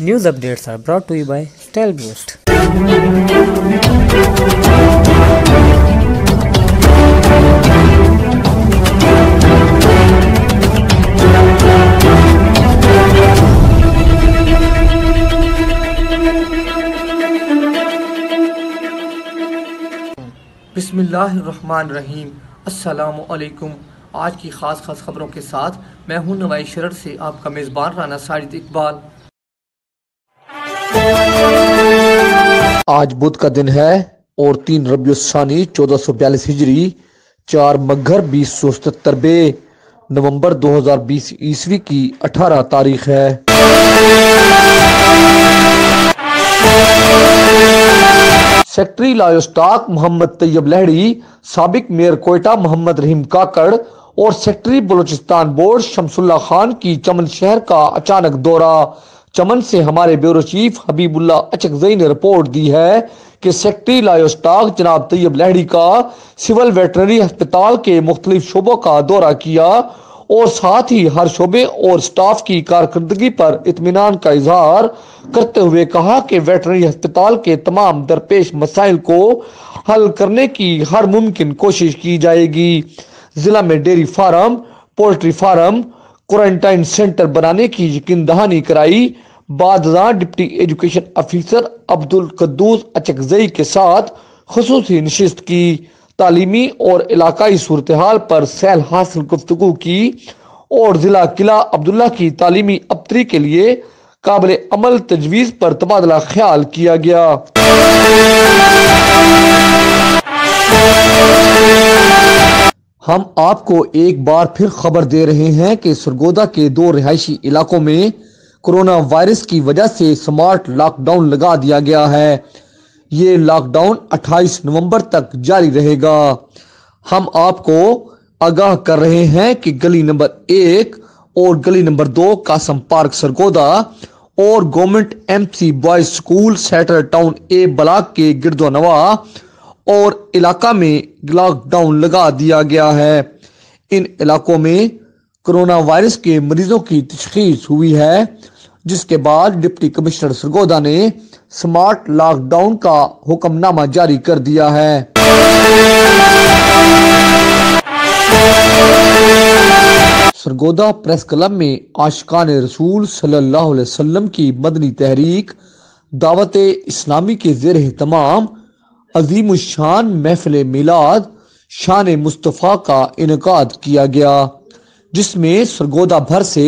News updates are brought to you by Style Boost. बिस्मिल्लाहिर्रहमानिर्रहीम। अस्सलामु अलैकुम। आज की खास खबरों के साथ मैं हूं नवाई शरर से आपका मेज़बान राना साजिद इकबाल। आज बुध का दिन है और 3 रबीउल सानी 1442 हिजरी 4 मघर 2077 नवंबर 2020 ईस्वी की 18 तारीख है। सेक्रेटरी लायोस्टाक मोहम्मद तैयब लहड़ी, साबिक मेयर कोयटा मोहम्मद रहीम काकड़ और सेक्रेटरी बलूचिस्तान बोर्ड शमसुल्लाह खान की चमन शहर का अचानक दौरा। चमन से हमारे ब्यूरो चीफ हबीबुल्लाह अचकजई ने रिपोर्ट दी है कि सेक्रेटरी लायोस्टाक जनाब तैयब लहड़ी का सिविल वेटरनरी अस्पताल के मुख्तलिफ शोबों का दौरा किया और साथ ही हर शोबे और स्टाफ की कारकर्दगी पर इत्मीनान का इजहार करते हुए कहा कि वेटरनरी अस्पताल के तमाम दरपेश मसाइल को हल करने की हर मुमकिन कोशिश की जाएगी। जिला में dairy farm, poultry farm, quarantine centre बनाने की यकीन दहानी कराई। बादशाह deputy education officer Abdul Quddus Achakzai के साथ खुसूसी नशिस्त की। तालीमी और इलाकाई सूरत हाल पर सैल हासिल गुफ्तगू की और जिला किला अब्दुल्ला की तालीमी अबतरी के लिए काबिल अमल तजवीज़ पर तबादला ख्याल किया गया। हम आपको एक बार फिर खबर दे रहे हैं कि सरगोदा के 2 रिहायशी इलाकों में कोरोना वायरस की वजह से स्मार्ट लॉकडाउन लगा दिया गया है। ये लॉकडाउन 28 नवंबर तक जारी रहेगा। हम आपको आगाह कर रहे हैं कि गली नंबर 1 और गली नंबर 2 कासम पार्क सरगोदा और government MC boys school satellite town A block के गिरदोनवा और इलाका में लॉकडाउन लगा दिया गया है। इन इलाकों में कोरोना वायरस के मरीजों की तशखीस हुई है, जिसके बाद डिप्टी कमिश्नर सरगोदा ने स्मार्ट लॉकडाउन का हुक्मनामा जारी कर दिया है। सरगोदा प्रेस क्लब में आशिकान रसूल सल्लल्लाहु अलैहि वसल्लम की मदनी तहरीक दावत इस्लामी के ज़ेर एहतमाम अजीम शान महफिल मिलाद शान मुस्तफ़ा का इनकाद किया गया, जिसमें सरगोदा भर से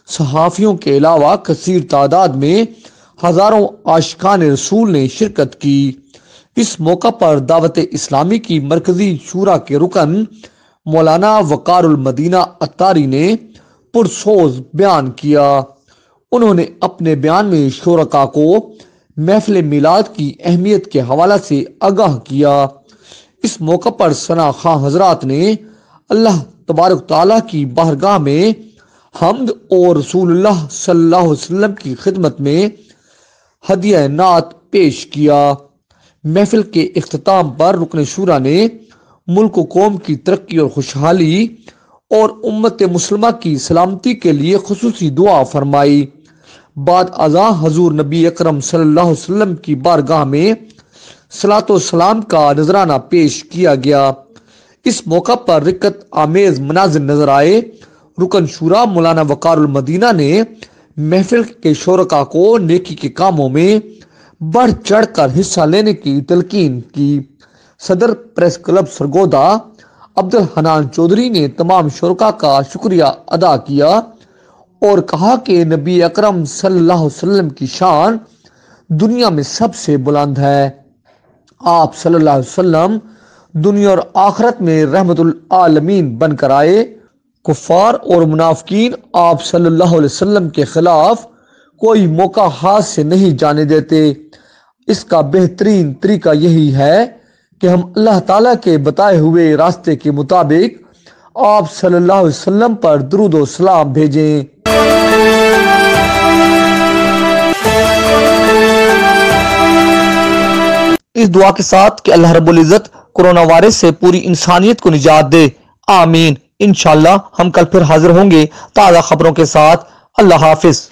सहाफ़ियों के अलावा कसीर तादाद में हजारों आशिकान रसूल ने शिरकत की। इस मौका पर दावत इस्लामी की मरकजी शूरा के रुकन मौलाना वकारुल मदीना अत्तारी ने पुरसोज बयान किया। उन्होंने अपने बयान में शुरका को महफिल मिलाद की अहमियत के हवाला से आगाह किया। इस मौका पर सना खां हजरात ने अल्लाह तबारक तआला की बारगाह में हम्द और रसूलुल्लाह सल्लल्लाहु अलैहि वसल्लम की खिदमत में हदिया नात पेश किया। महफिल के इख्तिताम पर रुकन शूरा ने मुल्क व कौम की तरक्की और खुशहाली और उम्मत मुस्लिमा की सलामती के लिए खुसूसी दुआ फरमाई। बाद अज़ा हजूर नबी अकरम सल्लल्लाहु अलैहि वसल्लम की बारगाह में सलातो सलाम का नजराना पेश किया गया। इस मौका पर रिकत आमेज मनाजिर नजर आए। रुकन शूरा मौलाना वकारुल मदीना ने महफिल के शुरका को नेकी के कामों में बढ़ चढ़ कर हिस्सा लेने की तलकीन की। सदर प्रेस क्लब सरगोदा अब्दुल हनान चौधरी ने तमाम शुरका का शुक्रिया अदा किया और कहा कि नबी अकरम सल्लल्लाहु अलैहि वसल्लम की शान दुनिया में सबसे बुलंद है। आप सल्लल्लाहु अलैहि वसल्लम दुनिया और आखिरत में रहमतुल आलमीन बनकर आए। कुफार और मुनाफिकीन आप सल्लल्लाहु अलैहि वसल्लम के खिलाफ कोई मौका हाथ से नहीं जाने देते। इसका बेहतरीन तरीका यही है कि हम अल्लाह ताला के बताए हुए रास्ते के मुताबिक आप सल्लल्लाहु अलैहि वसल्लम पर दुरूद और सलाम भेजें। इस दुआ के साथ कि अल्लाह रब्बुल इज्जत कोरोना वायरस से पूरी इंसानियत को निजात दे, आमीन। इंशाअल्लाह हम कल फिर हाजिर होंगे ताज़ा खबरों के साथ। अल्लाह हाफिज।